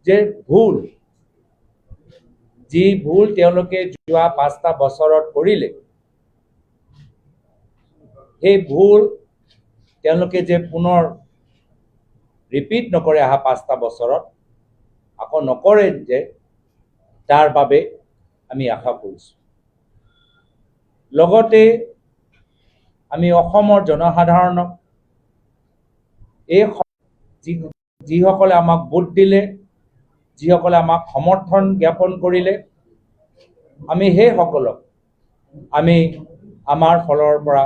যে ভুল যি ভুল তেওঁলোকে যোৱা 5টা বছৰত কৰিলে সেই ভুল তেওঁলোকে যে পুনৰ ৰিপিট নকৰে অহা 5টা বছৰত আকৌ নকৰে যে তাৰ বাবে আমি আশা কৰিছোঁ। লগতে আমি অসমৰ জনসাধাৰণক এই যিসকলে আমাক ভোট দিলে, যিসকলে আমাক সমৰ্থন জ্ঞাপন কৰিলে, আমি সেইসকলক আমি আমাৰ ফালৰ পৰা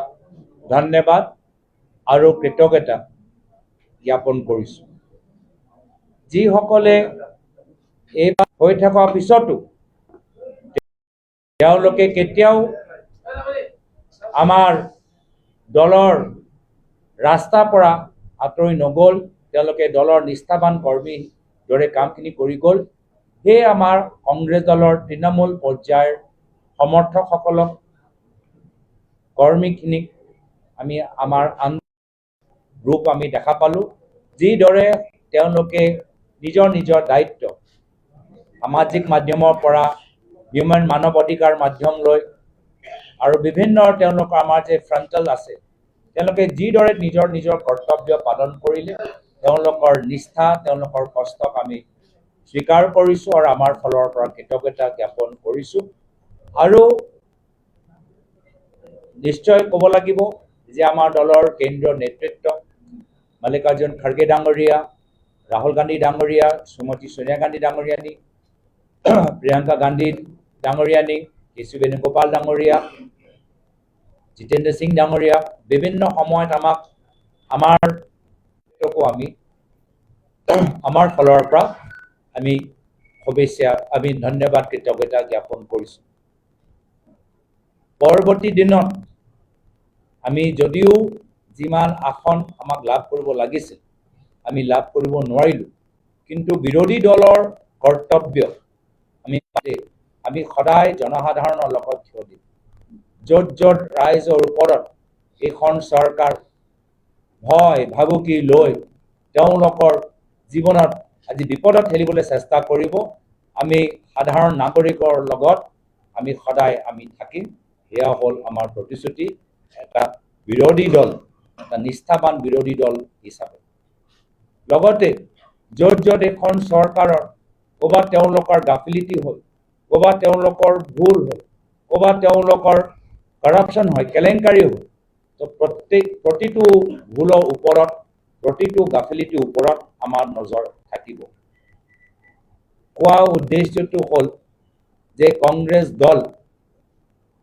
ধন্যবাদ আৰু কৃতজ্ঞতা জ্ঞাপন কৰিছোঁ। যিসকলে এইবাৰ হৈ থকাৰ পিছতো তেওঁলোকে কেতিয়াও আমাৰ দলৰ ৰাস্তাৰ পৰা আঁতৰি নগ'ল, তেওঁলোকে দলৰ নিষ্ঠাবান কৰ্মীৰ দৰে কামখিনি কৰি গ'ল। সেয়ে আমাৰ কংগ্ৰেছ দলৰ তৃণমূল পৰ্যায়ৰ সমৰ্থকসকলক, কৰ্মীখিনিক আমি আমাৰ ৰূপ আমি দেখা পালোঁ, যিদৰে তেওঁলোকে নিজৰ নিজৰ দায়িত্ব সামাজিক মাধ্যমৰ পৰা মানৱ অধিকাৰ মাধ্যম লৈ আৰু বিভিন্ন তেওঁলোকৰ আমাৰ যে ফ্ৰণ্টেল আছে, তেওঁলোকে যিদৰে নিজৰ নিজৰ কৰ্তব্য পালন কৰিলে, তেওঁলোকৰ নিষ্ঠা, তেওঁলোকৰ কষ্টক আমি স্বীকাৰ কৰিছোঁ আৰু আমাৰ ফালৰ পৰা কৃতজ্ঞতা জ্ঞাপন কৰিছোঁ। আৰু নিশ্চয় ক'ব লাগিব যে আমাৰ দলৰ কেন্দ্ৰীয় নেতৃত্ব মল্লিকাৰ্জুন খাৰ্গে ডাঙৰীয়া, ৰাহুল গান্ধী ডাঙৰীয়া, শ্ৰীমতী সোনিয়া গান্ধী ডাঙৰীয়ানী, প্ৰিয়ংকা গান্ধী ডাঙৰীয়ানী, কেশী বেণুগোপাল ডাঙৰীয়া, জিতেন্দ্ৰ সিং ডাঙৰীয়া বিভিন্ন সময়ত আমাৰ ফালৰ পৰা আমি শুভেচ্ছা, আমি ধন্যবাদ কৃতজ্ঞতা জ্ঞাপন কৰিছোঁ। পৰৱৰ্তী দিনত আমি যদিও যিমান আসন আমাক লাভ কৰিব লাগিছিল আমি লাভ কৰিব নোৱাৰিলোঁ, কিন্তু বিৰোধী দলৰ কৰ্তব্য আমি সদায় জনসাধাৰণৰ লগত থিয় দিম। য'ত য'ত ৰাইজৰ ওপৰত এইখন চৰকাৰ ভয় ভাবুকি লৈ তেওঁলোকৰ জীৱনত আজি বিপদত ঠেলিবলৈ চেষ্টা কৰিব, আমি সাধাৰণ নাগৰিকৰ লগত আমি সদায় আমি থাকিম। এয়া হ'ল আমাৰ প্ৰতিশ্ৰুতি এটা বিৰোধী দল, এটা নিষ্ঠাবান বিৰোধী দল হিচাপে। লগতে য'ত য'ত এখন চৰকাৰৰ ক'ৰবাত তেওঁলোকৰ গাফিলতি হ'ল, ক'ৰবাত তেওঁলোকৰ ভুল হ'ল, ক'ৰবাত তেওঁলোকৰ কৰাপশ্যন হয়, কেলেংকাৰী হ'ল, তো প্ৰতিটো ভুলৰ ওপৰত, প্ৰতিটো গাফিলতিৰ ওপৰত আমাৰ নজৰ থাকিব। কোৱা উদ্দেশ্যটো হ'ল যে কংগ্ৰেছ দল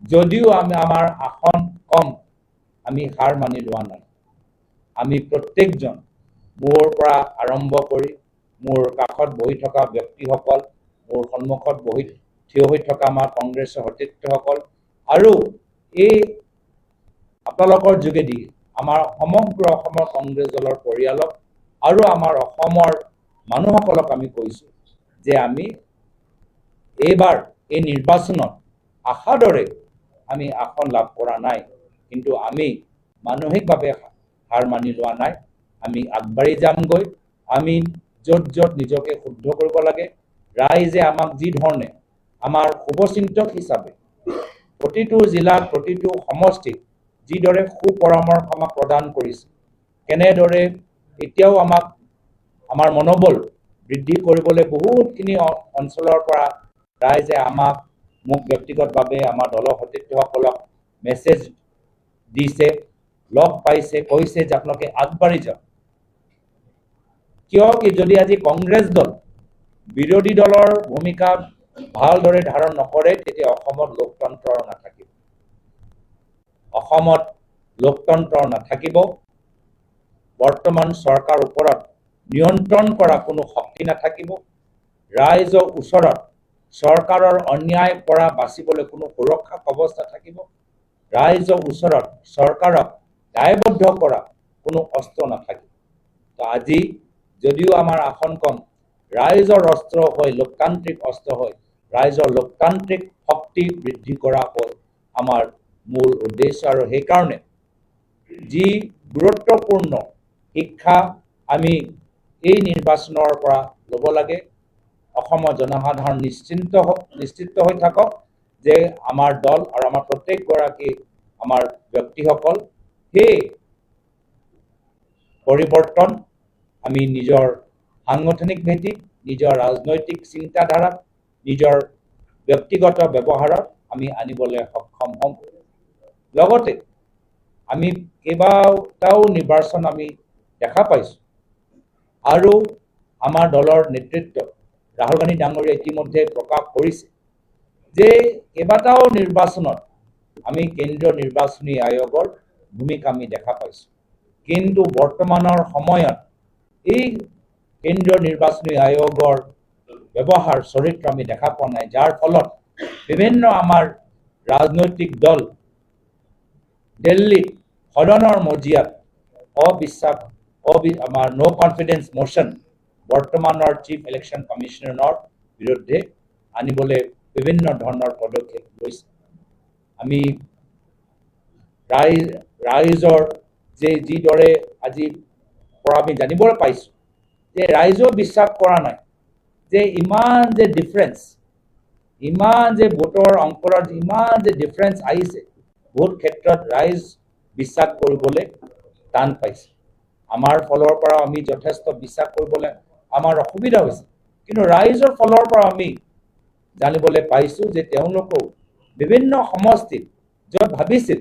যদিও আমাৰ আসন কম, আমি হাৰ মানি লোৱা নাই। আমি প্ৰত্যেকজন, মোৰ পৰা আৰম্ভ কৰি মোৰ কাষত বহি থকা ব্যক্তিসকল, মোৰ সন্মুখত থিয় হৈ থকা আমাৰ কংগ্ৰেছৰ সতীৰ্থসকল আৰু এই আপোনালোকৰ যোগেদি আমাৰ সমগ্ৰ অসমৰ কংগ্ৰেছ দলৰ পৰিয়ালক আৰু আমাৰ অসমৰ মানুহসকলক আমি কৈছোঁ যে আমি এইবাৰ এই নিৰ্বাচনত আশাৰ দৰে আমি আসন লাভ কৰা নাই, কিন্তু আমি মানসিকভাৱে হাৰ মানি লোৱা নাই। আমি আগবাঢ়ি যামগৈ। আমি য'ত য'ত নিজকে শুদ্ধ কৰিব লাগে, ৰাইজে আমাক যি ধৰণে আমাৰ শুভচিন্তক হিচাপে প্ৰতিটো জিলাত, প্ৰতিটো সমষ্টিত যিদৰে সুপৰামৰ্শ আমাক প্ৰদান কৰিছে, কেনেদৰে এতিয়াও আমাৰ মনোবল বৃদ্ধি কৰিবলৈ বহুতখিনি অঞ্চলৰ পৰা ৰাইজে মোক ব্যক্তিগতভাৱে আমাৰ দলৰ সতীৰ্থসকলক মেছেজ দিছে, লগ পাইছে, কৈছে যে আপোনালোকে আগবাঢ়ি যাওক। কিয় কি যদি আজি কংগ্ৰেছ দল বিৰোধী দলৰ ভূমিকা ভালদৰে ধাৰণ নকৰে, তেতিয়া অসমত লোকতন্ত্ৰ নাথাকিব। অসমত লোকতন্ত্ৰ নাথাকিব। বৰ্তমান চৰকাৰৰ ওপৰত নিয়ন্ত্ৰণ কৰা কোনো শক্তি নাথাকিব। ৰাইজৰ ওচৰত চৰকাৰৰ অন্যায়ৰ পৰা বাচিবলৈ কোনো সুৰক্ষা কৱচ নাথাকিব। ৰাইজৰ ওচৰত চৰকাৰক দায়বদ্ধ কৰা কোনো অস্ত্ৰ নাথাকিব। তো আজি যদিও আমাৰ আসন কম, ৰাইজৰ অস্ত্ৰ হৈ, লোকতান্ত্ৰিক অস্ত্ৰ হৈ ৰাইজৰ লোকতান্ত্ৰিক শক্তি বৃদ্ধি কৰা হ'ল আমাৰ মূল উদ্দেশ্য। আৰু সেইকাৰণে যি গুৰুত্বপূৰ্ণ শিক্ষা আমি এই নিৰ্বাচনৰ পৰা ল'ব লাগে, অসমৰ জনসাধাৰণ নিশ্চিত হৈ থাকক যে আমাৰ দল আৰু আমাৰ প্ৰত্যেকগৰাকী আমাৰ ব্যক্তিসকল সেই পৰিৱৰ্তন আমি নিজৰ সাংগঠনিক ভেটি, নিজৰ ৰাজনৈতিক চিন্তাধাৰা, নিজৰ ব্যক্তিগত ব্যৱহাৰত আমি আনিবলৈ সক্ষম হ'ম। লগতে আমি কেইবাটাও নিৰ্বাচন আমি দেখা পাইছোঁ আৰু আমাৰ দলৰ নেতৃত্ব ৰাহুল গান্ধী ডাঙৰীয়া ইতিমধ্যে প্ৰকাশ কৰিছে যে কেইবাটাও নিৰ্বাচনত আমি কেন্দ্ৰীয় নিৰ্বাচনী আয়োগৰ ভূমিকা আমি দেখা পাইছোঁ, কিন্তু বৰ্তমানৰ সময়ত এই কেন্দ্ৰীয় নিৰ্বাচনী আয়োগৰ ব্যৱহাৰ চৰিত্ৰ আমি দেখা পোৱা নাই, যাৰ ফলত বিভিন্ন আমাৰ ৰাজনৈতিক দল দিল্লীত সদনৰ মজিয়াত আমাৰ নো কনফিডেন্স মোশ্যন বৰ্তমানৰ চিফ ইলেকশ্যন কমিশ্যনাৰৰ বিৰুদ্ধে আনিবলৈ বিভিন্ন ধৰণৰ পদক্ষেপ লৈছে। আমি ৰাইজৰ যিদৰে আজিৰ পৰা আমি জানিবলৈ পাইছোঁ যে ৰাইজেও বিশ্বাস কৰা নাই যে ইমান যে ডিফাৰেঞ্চ, ইমান যে ভোটৰ অংকত ইমান যে ডিফাৰেঞ্চ আহিছে, বহুত ক্ষেত্ৰত ৰাইজ বিশ্বাস কৰিবলৈ টান পাইছে। আমাৰ ফালৰ পৰা আমি যথেষ্ট বিশ্বাস কৰিবলৈ আমাৰ অসুবিধা হৈছে, কিন্তু ৰাইজৰ ফালৰ পৰা আমি জানিবলৈ পাইছোঁ যে তেওঁলোকেও বিভিন্ন সমষ্টিত য'ত ভাবিছিল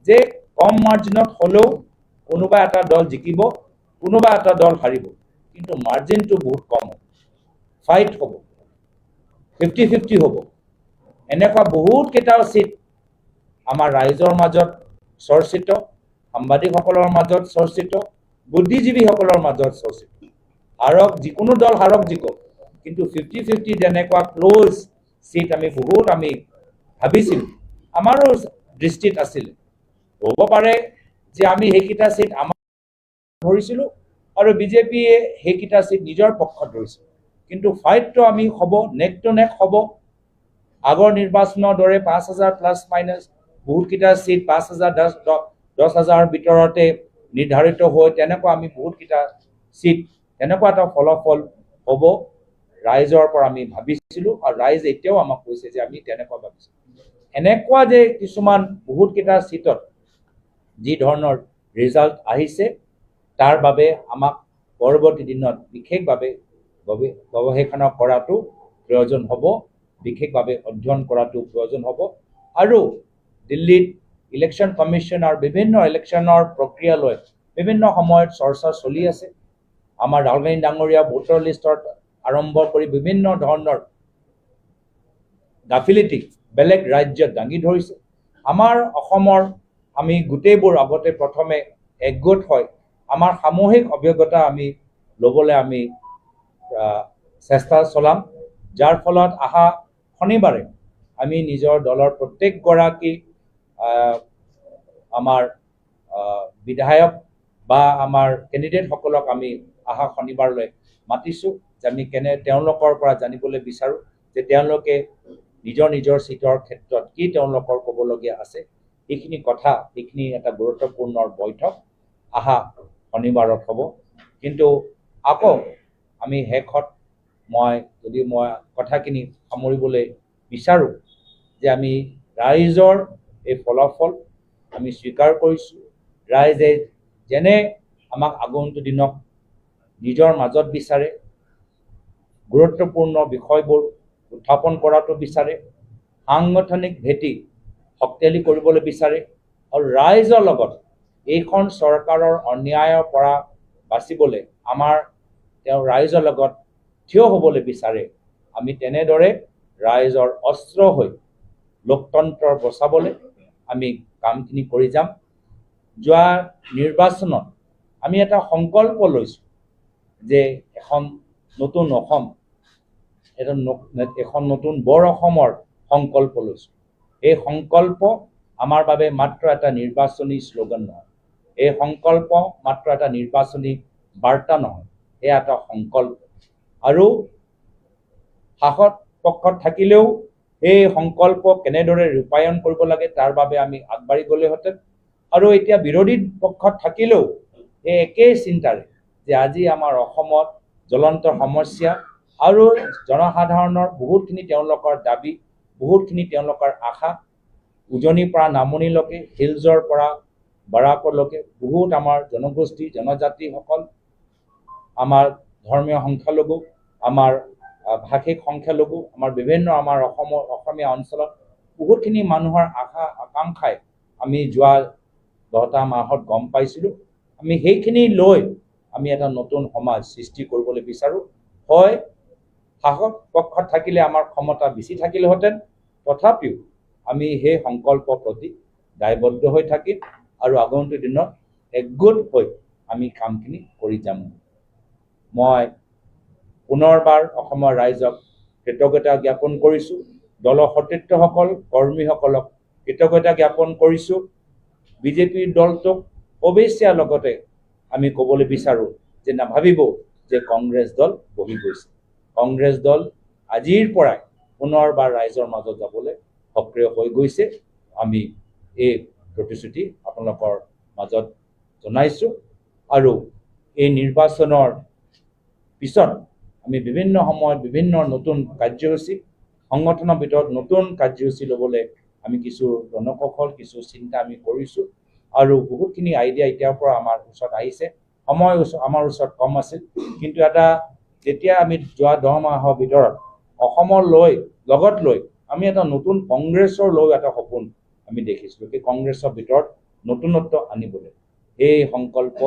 যে কম মাৰ্জিনত হ'লেও কোনোবা এটা দল জিকিব, কোনোবা এটা দল হাৰিব, কিন্তু মাৰ্জিনটো বহুত কম হ'ব, ফাইট হ'ব, 50-50 হ'ব। এনেকুৱা বহুত কেইটাও চিট আমাৰ ৰাইজৰ মাজত চৰ্চিত, সাংবাদিকসকলৰ মাজত চৰ্চিত, বুদ্ধিজীৱীসকলৰ মাজত চৰ্চিত। হাৰক, যিকোনো দল হাৰক জিকক, কিন্তু 50-50 যেনেকুৱা ক্ল'জ চিট আমি বহুত ভাবিছিলোঁ, আমাৰো দৃষ্টিত আছিলে। হ'ব পাৰে যে আমি সেইকেইটা চিট আমাৰ ধৰিছিলোঁ আৰু বিজেপিয়ে সেইকেইটা চিট নিজৰ পক্ষত ধৰিছিল, কিন্তু ফাইটটো আমি হ'ব, নেক টু নেক হ'ব। আগৰ নিৰ্বাচনৰ দৰে 5,000 প্লাছ মাইনাছ বহুতকেইটা চিট 5,000-10,000 ভিতৰতে নিৰ্ধাৰিত হৈ তেনেকুৱা আমি বহুতকেইটা চিট তেনেকুৱা এটা ফলাফল হ'ব ৰাইজৰ পৰা আমি ভাবিছিলোঁ, আৰু ৰাইজ এতিয়াও আমাক কৈছে যে আমি তেনেকুৱা ভাবিছোঁ। এনেকুৱা যে কিছুমান বহুতকেইটা চিটত যি ধৰণৰ ৰিজাল্ট আহিছে, তাৰ বাবে আমাক পৰৱৰ্তী দিনত বিশেষভাৱে গৱেষণা কৰাটো প্ৰয়োজন হ'ব, বিশেষভাৱে অধ্যয়ন কৰাটো প্ৰয়োজন হ'ব। আৰু দিল্লীত ইলেকশ্যন কমিশ্যন আৰু বিভিন্ন ইলেকশ্যনৰ প্ৰক্ৰিয়ালৈ বিভিন্ন সময়ত চৰ্চা চলি আছে। আমাৰ ৰাহুল গান্ধী ডাঙৰীয়া ভোটাৰ লিষ্টত আৰম্ভ কৰি বিভিন্ন ধৰণৰ গাফিলতি বেলেগ ৰাজ্যত দাঙি ধৰিছে। আমাৰ অসমৰ আমি গোটেইবোৰ আগতে প্ৰথমে একগোট হয় আমাৰ সামূহিক অভিজ্ঞতা আমি ল'বলৈ আমি চেষ্টা চলাম, যাৰ ফলত অহা শনিবাৰে আমি নিজৰ দলৰ প্ৰত্যেকগৰাকী আমাৰ বিধায়ক বা আমাৰ কেণ্ডিডেটসকলক আমি অহা শনিবাৰলৈ মাতিছোঁ, যে আমি তেওঁলোকৰ পৰা জানিবলৈ বিচাৰোঁ যে তেওঁলোকে নিজৰ নিজৰ চিটৰ ক্ষেত্ৰত কি তেওঁলোকৰ ক'বলগীয়া আছে। এইখিনি কথা, এইখিনি এটা গুৰুত্বপূৰ্ণ বৈঠক অহা শনিবাৰত হ'ব। কিন্তু আকৌ আমি শেষত মই কথাখিনি সামৰিবলৈ বিচাৰোঁ যে আমি ৰাইজৰ এই ফলাফল আমি স্বীকাৰ কৰিছোঁ। ৰাইজে যেনে আমাক আগন্তুক দিনক নিজৰ মাজত বিচাৰে, গুৰুত্বপূৰ্ণ বিষয়বোৰ উত্থাপন কৰাটো বিচাৰে, সাংগঠনিক ভেটি শক্তিশালী কৰিবলৈ বিচাৰে, আৰু ৰাইজৰ লগত এইখন চৰকাৰৰ অন্যায়ৰ পৰা বাচিবলৈ তেওঁ ৰাইজৰ লগত থিয় হ'বলৈ বিচাৰে। আমি তেনেদৰে ৰাইজৰ অস্ত্ৰ হৈ লোকতন্ত্ৰ বচাবলৈ আমি কামখিনি কৰি যাম। যোৱা নিৰ্বাচনত আমি এটা সংকল্প লৈছোঁ যে এখন নতুন অসম, এখন নতুন বৰ অসমৰ সংকল্প লৈছোঁ। এই সংকল্প আমাৰ বাবে মাত্ৰ এটা নিৰ্বাচনী শ্লোগান নহয়, এই সংকল্প মাত্ৰ এটা নিৰ্বাচনী বাৰ্তা নহয়, এয়া এটা সংকল্প। আৰু শাসক পক্ষত থাকিলেও এই সংকল্প কেনেদৰে ৰূপায়ণ কৰিব লাগে তাৰ বাবে আমি আগবাঢ়ি গ'লোহেঁতেন, আৰু এতিয়া বিৰোধী পক্ষত থাকিলেও এই একেই চিন্তাৰে যে আজি আমাৰ অসমত জ্বলন্ত সমস্যা, আৰু জনসাধাৰণৰ বহুতখিনি তেওঁলোকৰ দাবী, বহুতখিনি তেওঁলোকৰ আশা, উজনিৰ পৰা নামনিলৈকে, হিলজৰ পৰা বাৰাকলৈকে বহুত আমাৰ জনগোষ্ঠী, জনজাতিসকল, আমাৰ ধৰ্মীয় সংখ্যালঘু, আমাৰ ভাষিক সংখ্যালঘু, আমাৰ বিভিন্ন আমাৰ অসমীয়া অঞ্চলত বহুতখিনি মানুহৰ আশা আকাংক্ষাই আমি যোৱা 10টা মাহত গম পাইছিলোঁ। আমি সেইখিনি লৈ আমি এটা নতুন সমাজ সৃষ্টি কৰিবলৈ বিচাৰোঁ। হয়, শাসক পক্ষত থাকিলে আমাৰ ক্ষমতা বেছি থাকিলেহেঁতেন, তথাপিও আমি সেই সংকল্পৰ প্ৰতি দায়বদ্ধ হৈ থাকিম আৰু আগন্তুক দিনত একগোট হৈ আমি কামখিনি কৰি যাম। মই পুনৰবাৰ অসমৰ ৰাইজক কৃতজ্ঞতা জ্ঞাপন কৰিছোঁ। দলৰ সতীৰ্থসকল, কৰ্মীসকলক কৃতজ্ঞতা জ্ঞাপন কৰিছোঁ। বিজেপিৰ দলটোক অৱশ্যে লগতে আমি ক'বলৈ বিচাৰোঁ যে নাভাবিব যে কংগ্ৰেছ দল বহি গৈছে। কংগ্ৰেছ দল আজিৰ পৰাই পুনৰবাৰ ৰাইজৰ মাজত যাবলৈ সক্ৰিয় হৈ গৈছে। আমি এই প্ৰতিশ্ৰুতি আপোনালোকৰ মাজত জনাইছোঁ আৰু এই নিৰ্বাচনৰ পিছত আমি বিভিন্ন সময়ত বিভিন্ন নতুন কাৰ্যসূচী, সংগঠনৰ ভিতৰত নতুন কাৰ্যসূচী ল'বলৈ আমি কিছু ৰণকৌশল, কিছু চিন্তা আমি কৰিছোঁ আৰু বহুতখিনি আইডিয়া এতিয়াৰ পৰা আমাৰ ওচৰত আহিছে। সময় আমাৰ ওচৰত কম আছিল, কিন্তু এটা যেতিয়া আমি যোৱা 10 মাহৰ ভিতৰত অসমৰ লগত লৈ আমি এটা নতুন কংগ্ৰেছৰ লৈ এটা সপোন আমি দেখিছিলোঁ। সেই কংগ্ৰেছৰ ভিতৰত নতুনত্ব আনিবলৈ এই সংকল্প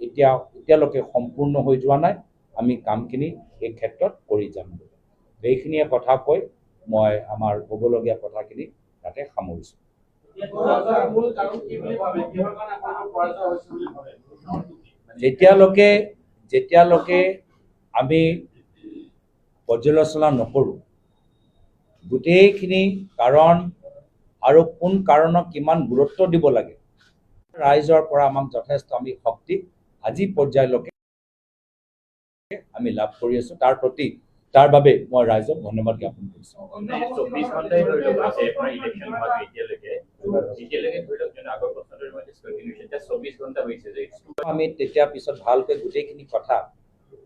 এতিয়ালৈকে সম্পূৰ্ণ হৈ যোৱা নাই। আমি কামখিনি এই ক্ষেত্ৰত কৰি যাম। এইখিনিয়ে কথা কৈ মই আমাৰ ক'বলগীয়া কথাখিনি তাতে সামৰিছোঁ। যেতিয়ালৈকে আমি পৰ্যালোচনা নকৰোঁ গোটেইখিনি কাৰণ আৰু কোন কাৰণক কিমান গুৰুত্ব দিব লাগে, ৰাইজৰ পৰা আমাক যথেষ্ট আমি শক্তি আজি পৰ্যায়লৈকে আমি লাভ কৰি আছোঁ। তাৰ বাবে মই ৰাইজক ধন্যবাদ জ্ঞাপন কৰিছোঁ। আমি তেতিয়া পিছত ভালকৈ গোটেইখিনি কথা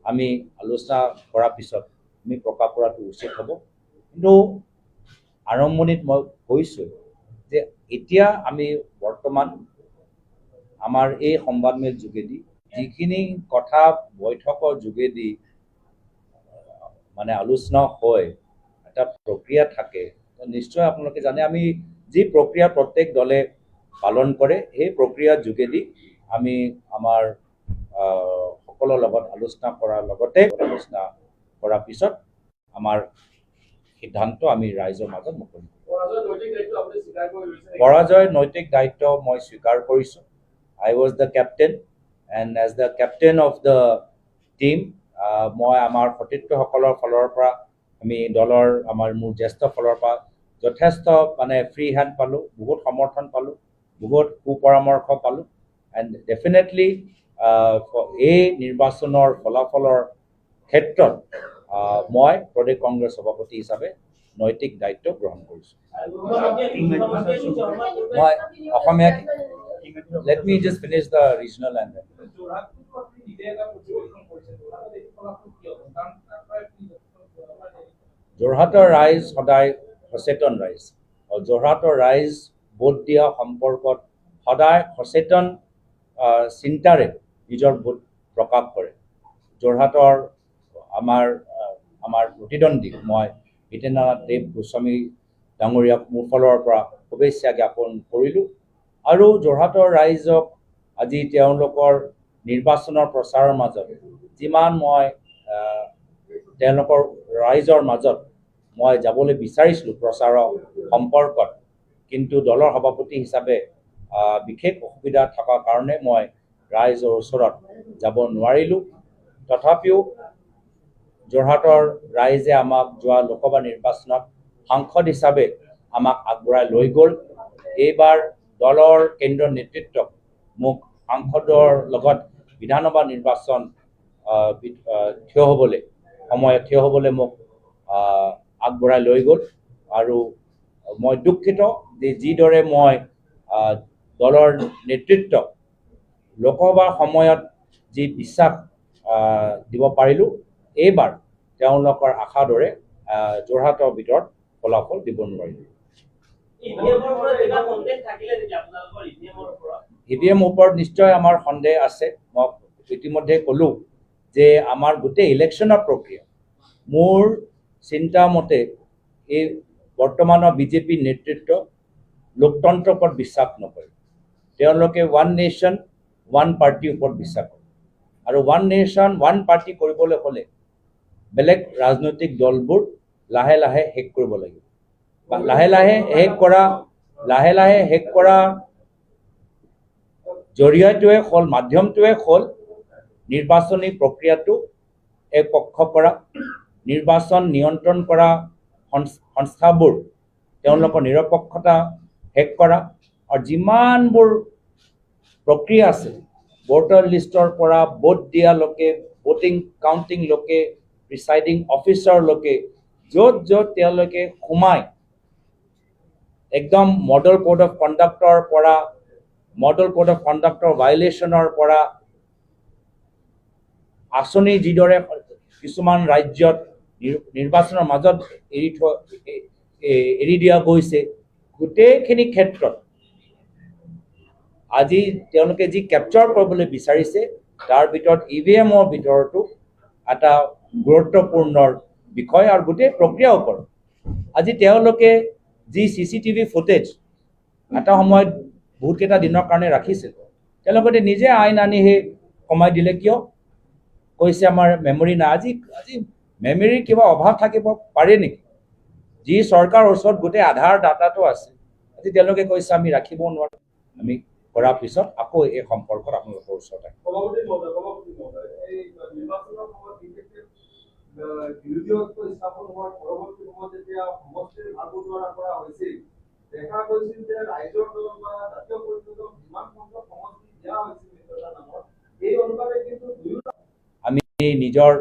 আমি আলোচনা কৰাৰ পিছত আমি প্ৰকাশ কৰাটো উচিত হ'ব। কিন্তু আৰম্ভণিত মই কৈছোঁ যে এতিয়া আমি বৰ্তমান আমাৰ এই সংবাদমেল যোগেদি যিখিনি কথা বৈঠকৰ যোগেদি মানে আলোচনা হয়, এটা প্ৰক্ৰিয়া থাকে, নিশ্চয় আপোনালোকে জানে আমি যি প্ৰক্ৰিয়া প্ৰত্যেক দলে পালন কৰে, সেই প্ৰক্ৰিয়াৰ যোগেদি আমি আমাৰ সকলৰ লগত আলোচনা কৰাৰ লগতে আলোচনা কৰাৰ পিছত আমাৰ সিদ্ধান্ত আমি ৰাইজৰ মাজত মুকলি কৰোঁ। পৰাজয় নৈতিক দায়িত্ব মই স্বীকাৰ কৰিছোঁ। I was the captain, and as the captain of the team, মই আমাৰ সতীৰ্থসকলৰ ফালৰ পৰা আমি দলৰ মোৰ জ্যেষ্ঠ ফালৰ পৰা যথেষ্ট মানে ফ্ৰী হেণ্ড পালোঁ, বহুত সমৰ্থন পালোঁ, বহুত সুপৰামৰ্শ পালোঁ। এণ্ড ডেফিনেটলি এই নিৰ্বাচনৰ ফলাফলৰ ক্ষেত্ৰত মই প্ৰদেশ কংগ্ৰেছ সভাপতি হিচাপে নৈতিক দায়িত্ব গ্ৰহণ কৰিছোঁ। মই অসমীয়াত let me just finish the regional and then যোৰহাটৰ ৰাইজ সদায় সচেতন ৰাইজ আৰু যোৰহাটৰ ৰাইজ ভোট দিয়া সম্পৰ্কত সদায় সচেতন চিন্তাৰে নিজৰ ভোট প্ৰকাশ কৰে। যোৰহাটৰ আমাৰ প্ৰতিদ্বন্দ্বী মই হিতেন্দ্ৰনাথ দেৱ গোস্বামী ডাঙৰীয়াক মোৰ ফালৰ পৰা শুভেচ্ছা জ্ঞাপন কৰিলোঁ আৰু যোৰহাটৰ ৰাইজক আজি তেওঁলোকৰ নিৰ্বাচনৰ প্ৰচাৰৰ মাজত যিমান মই তেওঁলোকৰ ৰাইজৰ মাজত মই যাবলৈ বিচাৰিছিলোঁ প্ৰচাৰৰ সম্পৰ্কত, কিন্তু দলৰ সভাপতি হিচাপে বিশেষ অসুবিধা থকাৰ কাৰণে মই ৰাইজৰ ওচৰত যাব নোৱাৰিলোঁ। তথাপিও যোৰহাটৰ ৰাইজে আমাক যোৱা লোকসভা নিৰ্বাচনত সাংসদ হিচাপে আমাক আগবঢ়াই লৈ গ'ল। এইবাৰ দলৰ কেন্দ্ৰীয় নেতৃত্বক মোক সাংসদৰ লগত বিধানসভা নিৰ্বাচন থিয় হ'বলৈ মোক আগবঢ়াই লৈ গ'ল আৰু মই দুঃখিত যে যিদৰে মই দলৰ নেতৃত্বক লোকসভাৰ সময়ত যি বিশ্বাস দিব পাৰিলোঁ, এইবাৰ তেওঁলোকৰ আশাৰ দৰে যোৰহাটৰ ভিতৰত ফলাফল দিব নোৱাৰিলে। ইভিএম ওপৰত নিশ্চয় আমাৰ সন্দেহ আছে। মই ইতিমধ্যে ক'লো যে আমাৰ গোটেই ইলেকশ্যনৰ প্ৰক্ৰিয়া মোৰ চিন্তা মতে এই বৰ্তমানৰ বিজেপি নেতৃত্ব লোকতন্ত্ৰৰ ওপৰত বিশ্বাস নকৰে। তেওঁলোকে ওৱান নেশ্যন ওৱান পাৰ্টিৰ ওপৰত বিশ্বাস কৰে আৰু ওৱান নেশ্যন ওৱান পাৰ্টি কৰিবলৈ হ'লে বেলেগ ৰাজনৈতিক দলবোৰ লাহে লাহে শেষ কৰিব লাগিব। লাহে লাহে শেষ কৰা জৰিয়টোৱে হ'ল মাধ্যমটোৱে হ'ল নিৰ্বাচনী প্ৰক্ৰিয়াটো একপক্ষ কৰা, নিৰ্বাচন নিয়ন্ত্ৰণ কৰা সংস্থাবোৰ তেওঁলোকৰ নিৰপেক্ষতা শেষ কৰা আৰু যিমানবোৰ প্ৰক্ৰিয়া আছে ভোটাৰ লিষ্টৰ পৰা ভোট দিয়ালৈকে, ভোটিং কাউণ্টিং লৈকে, প্ৰিচাইডিং অফিচাৰলৈকে য'ত য'ত তেওঁলোকে সোমায় একদম মডেল কোড অফ কণ্ডাক্টৰ পৰা, মডেল কোড অফ কণ্ডাক্টৰ ভাইলেশ্যনৰ পৰা আঁচনি যিদৰে কিছুমান ৰাজ্যত নিৰ্বাচনৰ মাজত এৰি দিয়া গৈছে, গোটেইখিনি ক্ষেত্ৰত আজি তেওঁলোকে যি কেপচাৰ কৰিবলৈ বিচাৰিছে তাৰ ভিতৰত ইভিএমৰ ভিতৰতো এটা গুৰুত্বপূৰ্ণ বিষয় আৰু গোটেই প্ৰক্ৰিয়াৰ ওপৰত আজি তেওঁলোকে যি CCTV ফুটেজ এটা সময়ত বহুতকেইটা দিনৰ কাৰণে ৰাখিছিল, তেওঁলোকে নিজে আইন আনি সেই কমাই দিলে। কিয় কৈছে আমাৰ মেমৰি নাই। আজি মেমৰিৰ কিবা অভাৱ থাকিব পাৰে নেকি? যি চৰকাৰৰ ওচৰত গোটেই আধাৰ ডাটাটো আছে, আজি তেওঁলোকে কৈছে আমি ৰাখিব নোৱাৰোঁ। আমি কৰাৰ পিছত আকৌ এই সম্পৰ্কত আপোনালোকৰ ওচৰত আমি নিজৰ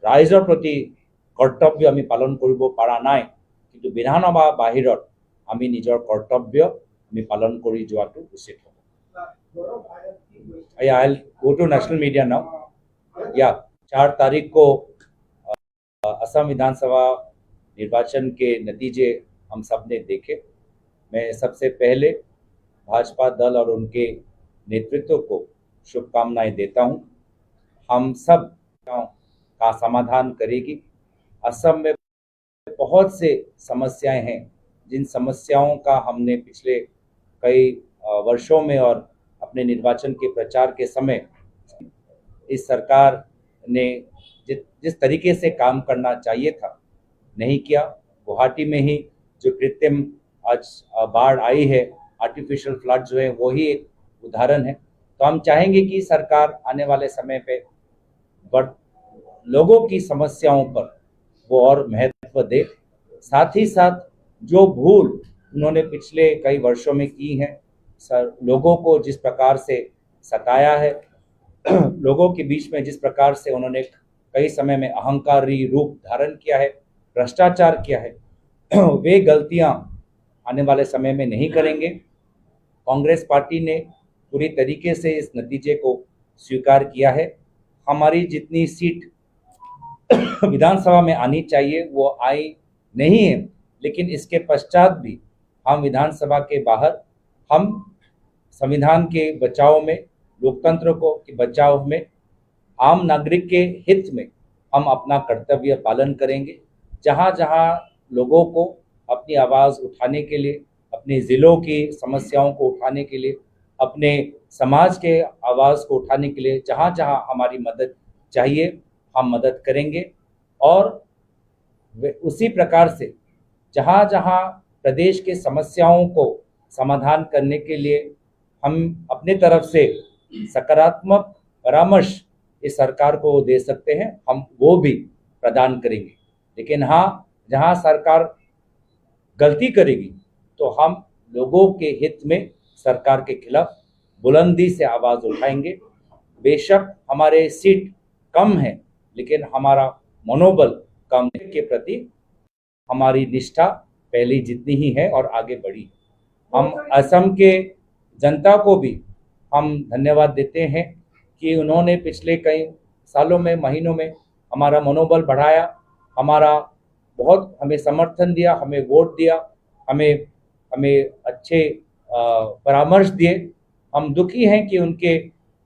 ৰাইজৰ প্ৰতি কৰ্তব্য আমি পালন কৰিব পৰা নাই, কিন্তু বিধানসভা বাহিৰত আমি নিজৰ কৰ্তব্য আমি পালন কৰি যোৱাটো উচিত হ'ব। I'll go to national media now. 4 तारीख को असम विधानसभा निर्वाचन के नतीजे हम सब ने देखे। मैं सबसे पहले भाजपा दल और उनके नेतृत्व को शुभकामनाएं देता हूं। हम सब का समाधान करेगी। असम में बहुत से समस्याएं हैं, जिन समस्याओं का हमने पिछले कई वर्षों में और अपने निर्वाचन के प्रचार के समय इस सरकार ने जिस तरीके से काम करना चाहिए था नहीं किया। गुवाहाटी में ही जो कृत्रिम आज बाढ़ आई है, आर्टिफिशियल फ्लड जो है, वो ही एक उदाहरण है। तो हम चाहेंगे कि सरकार आने वाले समय पे लोगों की समस्याओं पर वो और महत्व दे। साथ ही साथ जो भूल उन्होंने पिछले कई वर्षों में की है, लोगों को जिस प्रकार से सताया है, लोगों के बीच में जिस प्रकार से उन्होंने कई समय में अहंकारी रूप धारण किया है, भ्रष्टाचार किया है, वे गलतियां आने वाले समय में नहीं करेंगे। कांग्रेस पार्टी ने पूरी तरीके से इस नतीजे को स्वीकार किया है। हमारी जितनी सीट विधानसभा में आनी चाहिए वो आई नहीं है, लेकिन इसके पश्चात भी हम विधानसभा के बाहर हम संविधान के बचाव में, लोकतंत्र को के बचाव में, आम नागरिक के हित में हम अपना कर्तव्य पालन करेंगे। जहाँ जहाँ लोगों को अपनी आवाज़ उठाने के लिए, अपने ज़िलों की समस्याओं को उठाने के लिए, अपने समाज के आवाज़ को उठाने के लिए जहाँ जहाँ हमारी मदद चाहिए हम मदद करेंगे। और उसी प्रकार से जहाँ जहाँ प्रदेश के समस्याओं को समाधान करने के लिए हम अपने तरफ से सकारात्मक परामर्श इस सरकार को दे सकते हैं, हम वो भी प्रदान करेंगे। लेकिन हाँ, जहाँ सरकार गलती करेगी तो हम लोगों के हित में सरकार के खिलाफ बुलंदी से आवाज़ उठाएंगे। बेशक हमारे सीट कम है, लेकिन हमारा मनोबल कम के प्रति हमारी निष्ठा पहले जितनी ही है और आगे बढ़ी। हम असम के जनता को भी हम धन्यवाद देते हैं कि उन्होंने पिछले कई सालों में, महीनों में हमारा मनोबल बढ़ाया, हमारा बहुत हमें समर्थन दिया, हमें वोट दिया, हमें हमें अच्छे परामर्श दिए। हम दुखी हैं कि उनके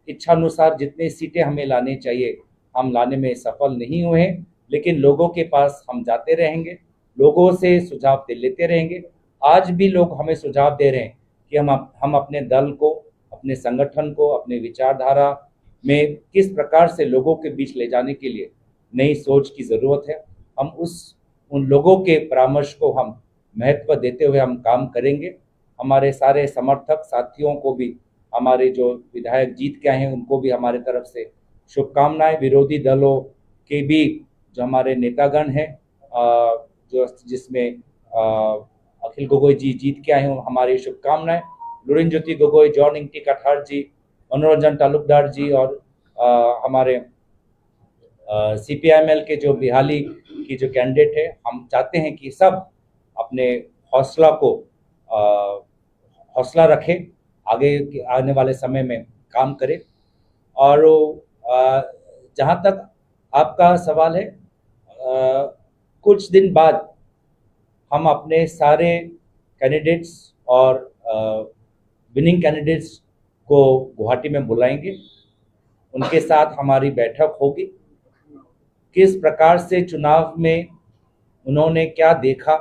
इच्छानुसार जितनी सीटें हमें लानी चाहिए हम लाने में सफल नहीं हुए हैं, लेकिन लोगों के पास हम जाते रहेंगे, लोगों से सुझाव लेते रहेंगे। आज भी लोग हमें सुझाव दे रहे हैं कि हम अपने दल को, अपने संगठन को, अपने विचारधारा में किस प्रकार से लोगों के बीच ले जाने के लिए नई सोच की ज़रूरत है। हम उन लोगों के परामर्श को हम महत्व देते हुए हम काम करेंगे। हमारे सारे समर्थक साथियों को भी, हमारे जो विधायक जीत के आए हैं उनको भी हमारे तरफ से शुभकामनाएं। विरोधी दलों के भी जो हमारे नेतागण हैं, जो जिसमें अखिल गोगोई जी जीत के आए हैं, हमारी शुभकामनाएं। लुरिन ज्योति गोगोई, जॉन इंटी कठार जी, मनोरंजन तालुकदार जी और हमारे CPIML के जो बिहाली की जो कैंडिडेट है, हम चाहते हैं कि सब अपने हौसला रखें, आगे आने वाले समय में काम करें। और जहाँ तक आपका सवाल है, कुछ दिन बाद हम अपने सारे कैंडिडेट्स और विनिंग कैंडिडेट्स को गुवाहाटी में बुलाएंगे, उनके साथ हमारी बैठक होगी। किस प्रकार से चुनाव में उन्होंने क्या देखा,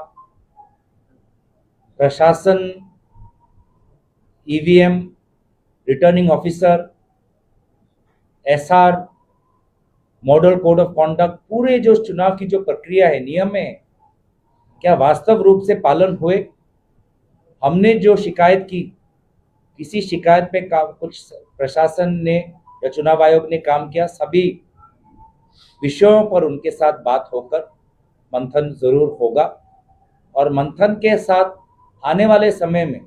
प्रशासन, EVM, returning officer, SR, model code of conduct, पूरे जो चुनाव की जो प्रक्रिया है, नियम है, क्या वास्तव रूप से पालन हुए। हमने जो शिकायत की, किसी शिकायत पे कुछ प्रशासन ने या चुनाव आयोग ने काम किया, सभी विषयों पर उनके साथ बात होकर मंथन जरूर होगा। और मंथन के साथ आने वाले समय में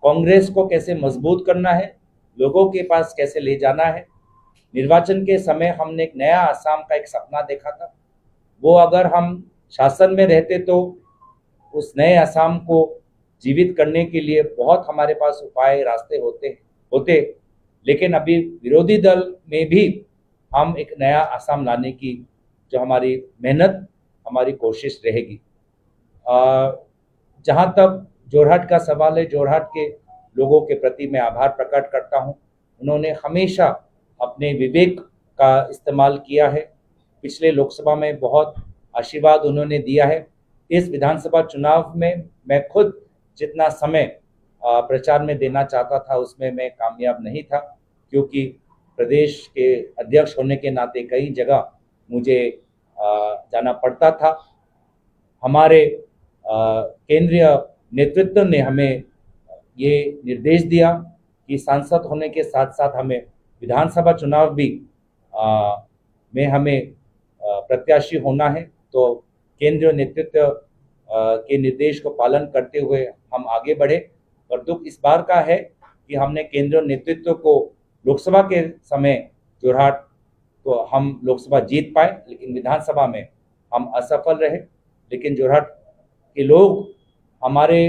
कांग्रेस को कैसे मजबूत करना है, लोगों के पास कैसे ले जाना है। निर्वाचन के समय हमने एक नया आसाम का एक सपना देखा था, वो अगर हम शासन में रहते तो उस नए आसाम को जीवित करने के लिए बहुत हमारे पास उपाय, रास्ते होते। लेकिन अभी विरोधी दल में भी हम एक नया आसाम लाने की जो हमारी मेहनत, हमारी कोशिश रहेगी। जहाँ तक जोरहाट का सवाल है, जोरहाट के लोगों के प्रति मैं आभार प्रकट करता हूँ। उन्होंने हमेशा अपने विवेक का इस्तेमाल किया है। पिछले लोकसभा में बहुत आशीर्वाद उन्होंने दिया है। इस विधानसभा चुनाव में मैं खुद जितना समय प्रचार में देना चाहता था उसमें मैं कामयाब नहीं था, क्योंकि प्रदेश के अध्यक्ष होने के नाते कई जगह मुझे जाना पड़ता था। हमारे केंद्रीय नेतृत्व ने हमें ये निर्देश दिया कि सांसद होने के साथ साथ हमें विधानसभा चुनाव भी में हमें प्रत्याशी होना है। तो केंद्रीय नेतृत्व के निर्देश को पालन करते हुए हम आगे बढ़े। और दुख इस बार का है कि हमने केंद्रीय नेतृत्व को लोकसभा के समय जोरहाट को हम लोकसभा जीत पाए, लेकिन विधानसभा में हम असफल रहे। लेकिन जोरहाट के लोग हमारे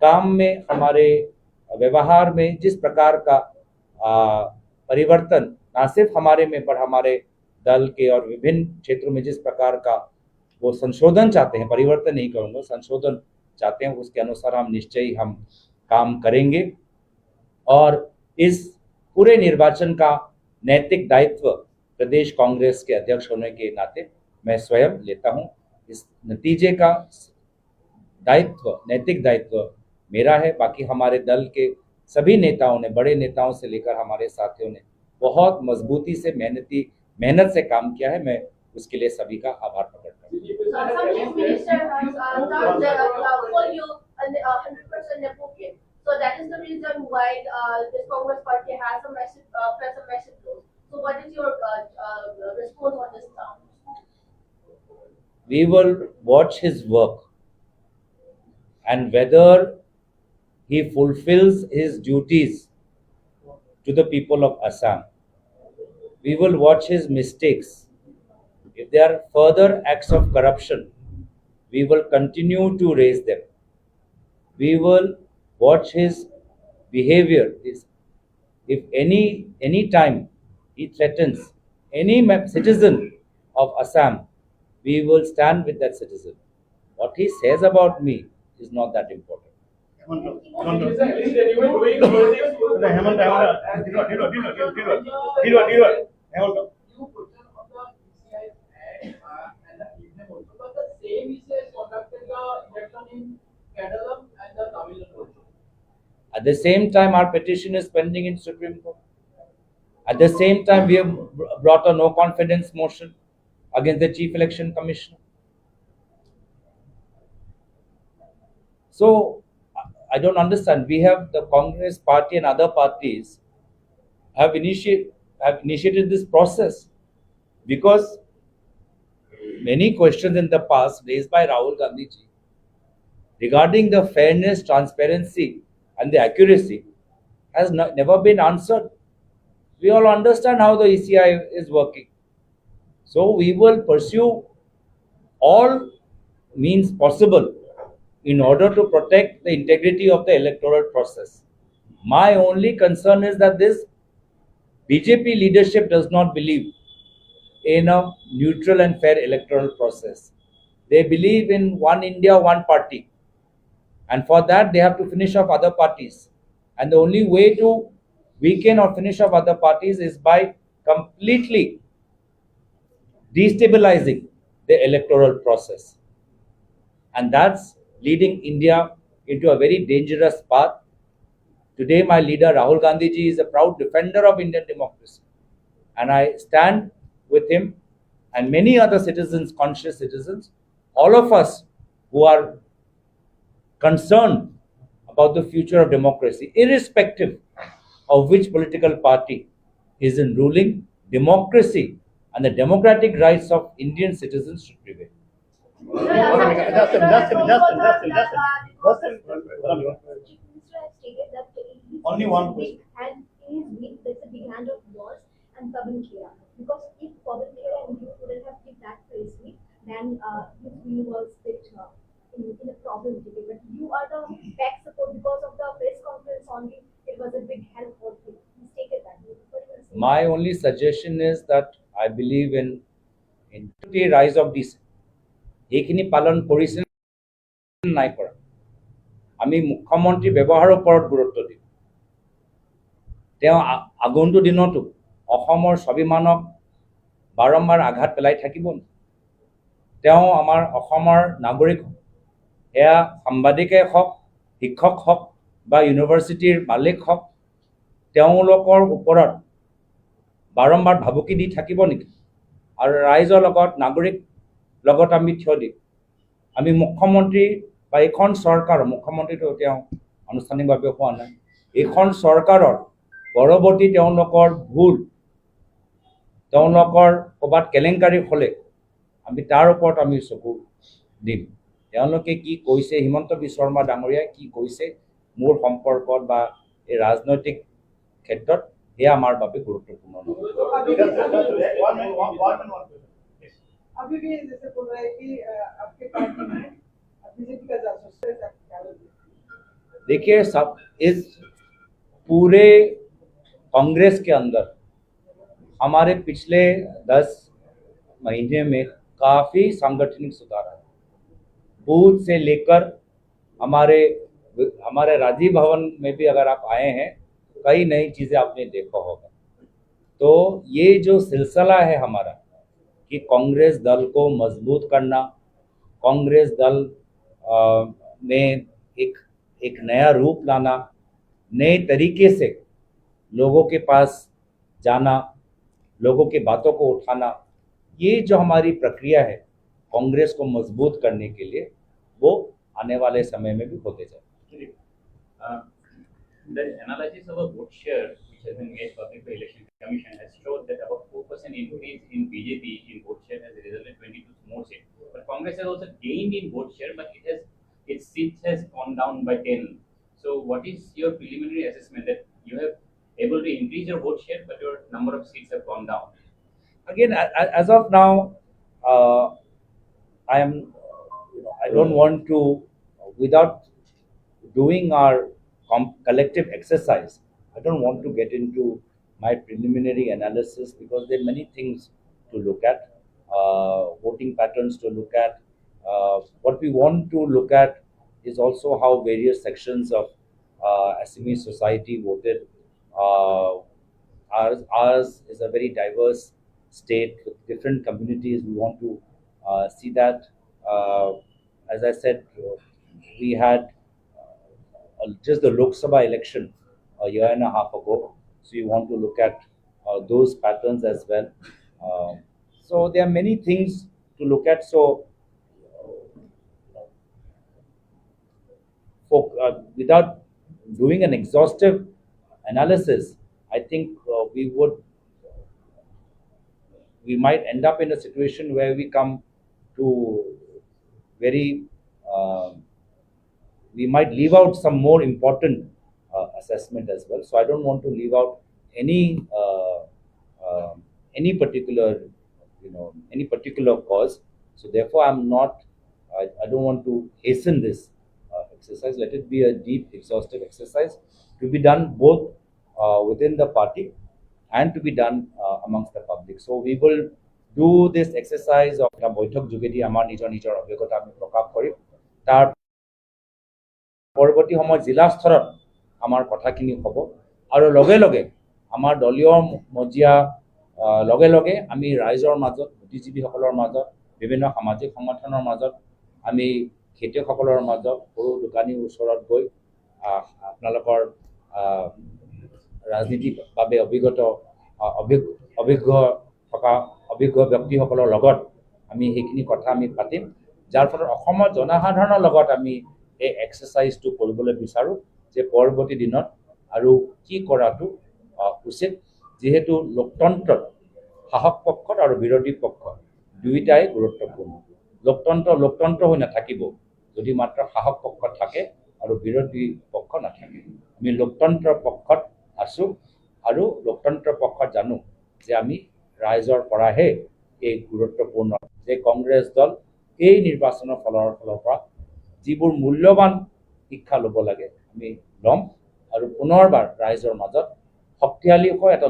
काम में, हमारे व्यवहार में जिस प्रकार का परिवर्तन न सिर्फ हमारे में पर हमारे दल के और विभिन्न क्षेत्रों में जिस प्रकार का वो संशोधन चाहते हैं, परिवर्तन नहीं कहूँगा, संशोधन चाहते हैं, उसके अनुसार हम निश्चय ही हम काम करेंगे। और इस पूरे निर्वाचन का नैतिक दायित्व प्रदेश कांग्रेस के अध्यक्ष होने के नाते मैं स्वयं लेता हूं। इस नतीजे का दायित्व, नैतिक दायित्व मेरा है। बाकी हमारे दल के सभी नेताओं ने, बड़े नेताओं से लेकर हमारे साथियों ने बहुत मजबूती से मेहनत से काम किया है। मैं उसके लिए सभी का आभार प्रकट करता हूँ। So that is the reason why this Congress party has some massive growth. So what is your response on this now? We will watch his work, and whether he fulfills his duties to the people of Assam. We will watch his mistakes. If there are further acts of corruption, we will continue to raise them. We will watch his behavior. If any time he threatens any citizen of Assam, we will stand with that citizen. What he says about me is not that important. You put them on the ECI and the ECM also, but the same ECI conducted the election in Kerala and the Tamil Nadu also. At the same time, our petition is pending in Supreme Court. At the same time, we have brought a no confidence motion against the Chief Election Commissioner. So, I don't understand. We have the Congress party and other parties have initiated this process because many questions in the past raised by Rahul Gandhi ji regarding the fairness, transparency, and the accuracy has never been answered. We all understand how the ECI is working. So we will pursue all means possible in order to protect the integrity of the electoral process. My only concern is that this BJP leadership does not believe in a neutral and fair electoral process. They believe in one India, one party. And for that, they have to finish off other parties. And the only way to weaken or finish off other parties is by completely destabilizing the electoral process. And that's leading India into a very dangerous path. Today, my leader Rahul Gandhi ji is a proud defender of Indian democracy. And I stand with him and many other citizens, conscious citizens, all of us who are concerned about the future of democracy, irrespective of which political party is in ruling, democracy and the democratic rights of Indian citizens should prevail. Only one question. And is weak, there's a big hand of yours and Pavan Khera. Because if Pavan Khera and you wouldn't have picked that press meet, then you was bit in a problem today. But you are the back support because of the press conference only. It was a big help for you. Please take it back. What do you say? My only suggestion is that I believe in the rise of decent. এইখিনি পালন কৰিছে নাই কৰা আমি মুখ্যমন্ত্ৰী ব্যৱহাৰৰ ওপৰত গুৰুত্ব দিম তেওঁ আগন্তুক দিনতো অসমৰ স্বাভিমানক বাৰম্বাৰ আঘাত পেলাই থাকিব তেওঁ আমাৰ অসমৰ নাগৰিক এয়া সাংবাদিকে হওক শিক্ষক হওক বা ইউনিভাৰ্চিটিৰ মালিক হওক তেওঁলোকৰ ওপৰত বাৰম্বাৰ ভাবুকি দি থাকিব নেকি আৰু ৰাইজৰ লগত নাগৰিক লগত আমি থিয় দিম আমি মুখ্যমন্ত্ৰী বা এখন চৰকাৰ মুখ্যমন্ত্ৰীটো তেওঁ আনুষ্ঠানিকভাৱে হোৱা নাই এখন চৰকাৰৰ পৰৱৰ্তী তেওঁলোকৰ ভুল তেওঁলোকৰ ক'ৰবাত কেলেংকাৰী হ'লে আমি তাৰ ওপৰত আমি চকু দিম তেওঁলোকে কি কৈছে হিমন্ত বিশ্ব শৰ্মা ডাঙৰীয়াই কি কৈছে মোৰ সম্পৰ্কত বা এই ৰাজনৈতিক ক্ষেত্ৰত এয়া আমাৰ বাবে গুৰুত্বপূৰ্ণ अभी भी जैसे बोल रहा है कि आपके पार्टी में बीजेपी का जासूस है देखिए सब इस पूरे कांग्रेस के अंदर हमारे पिछले 10 महीने में काफ़ी सांगठनिक सुधार है बूथ से लेकर हमारे राजीव भवन में भी अगर आप आए हैं कई नई चीज़ें आपने देखा होगा तो ये जो सिलसिला है हमारा कि कांग्रेस दल को मजबूत करना कांग्रेस दल में एक नया रूप लाना नए तरीके से लोगों के पास जाना लोगों की बातों को उठाना ये जो हमारी प्रक्रिया है कांग्रेस को मजबूत करने के लिए वो आने वाले समय में भी होते जाए The analysis of a vote share which has been made public by Election Commission has showed that about 4% increase in BJP in vote share has resulted in 22 more seats. But Congress has also gained in vote share, but its seats has gone down by 10. So what is your preliminary assessment that you have able to increase your vote share, but your number of seats have gone down? Again, as of now, I don't want to, without doing our collective exercise, I don't want to get into my preliminary analysis because there are many things to look at. voting patterns to look at. What we want to look at is also how various sections of Assamese society voted. Ours is a very diverse state with different communities. We want to see that. As I said, we had just the Lok Sabha election a year and a half ago. So you want to look at those patterns as well. So there are many things to look at. So without doing an exhaustive analysis, I think we might end up in a situation where we come to very we might leave out some more important assessment as well. So I don't want to leave out any particular any particular cause. So therefore, I don't want to hasten this exercise. Let it be a deep, exhaustive exercise to be done both within the party and to be done amongst the public. So we will do this exercise of বৈঠক যোগেদি আমাৰ নিজৰ নিজৰ অভিজ্ঞতা আমি প্ৰকাশ কৰিম। তাৰ পৰৱৰ্তী সময়ত জিলা স্তৰত আমাৰ কথাখিনি হ'ব আৰু লগে লগে আমাৰ দলীয় মজিয়া লগে লগে আমি ৰাইজৰ মাজত, বুদ্ধিজীৱীসকলৰ মাজত, বিভিন্ন সামাজিক সংগঠনৰ মাজত, আমি খেতিয়কসকলৰ মাজত, সৰু দোকানীৰ ওচৰত গৈ আপোনালোকৰ ৰাজনীতিৰ বাবে অভিজ্ঞ ব্যক্তিসকলৰ লগত আমি সেইখিনি কথা আমি পাতিম, যাৰ ফলত অসমৰ জনসাধাৰণৰ লগত আমি এই এক্সাৰচাইজটো কৰিবলৈ বিচাৰোঁ যে পৰৱৰ্তী দিনত আৰু কি কৰাটো উচিত, যিহেতু লোকতন্ত্ৰত শাসক পক্ষত আৰু বিৰোধী পক্ষ দুয়োটাই গুৰুত্বপূৰ্ণ। লোকতন্ত্ৰ হৈ নাথাকিব যদি মাত্ৰ শাসক পক্ষ থাকে আৰু বিৰোধী পক্ষ নাথাকে। আমি লোকতন্ত্ৰৰ পক্ষত আছোঁ আৰু লোকতন্ত্ৰৰ পক্ষত জানো যে আমি ৰাইজৰ পৰাহে এই গুৰুত্বপূৰ্ণ যে কংগ্ৰেছ দল এই নিৰ্বাচনৰ ফলৰ পৰা যিবোৰ মূল্যৱান শিক্ষা ল'ব লাগে আমি ল'ম আৰু পুনৰবাৰ ৰাইজৰ মাজত শক্তিশালী হৈ এটা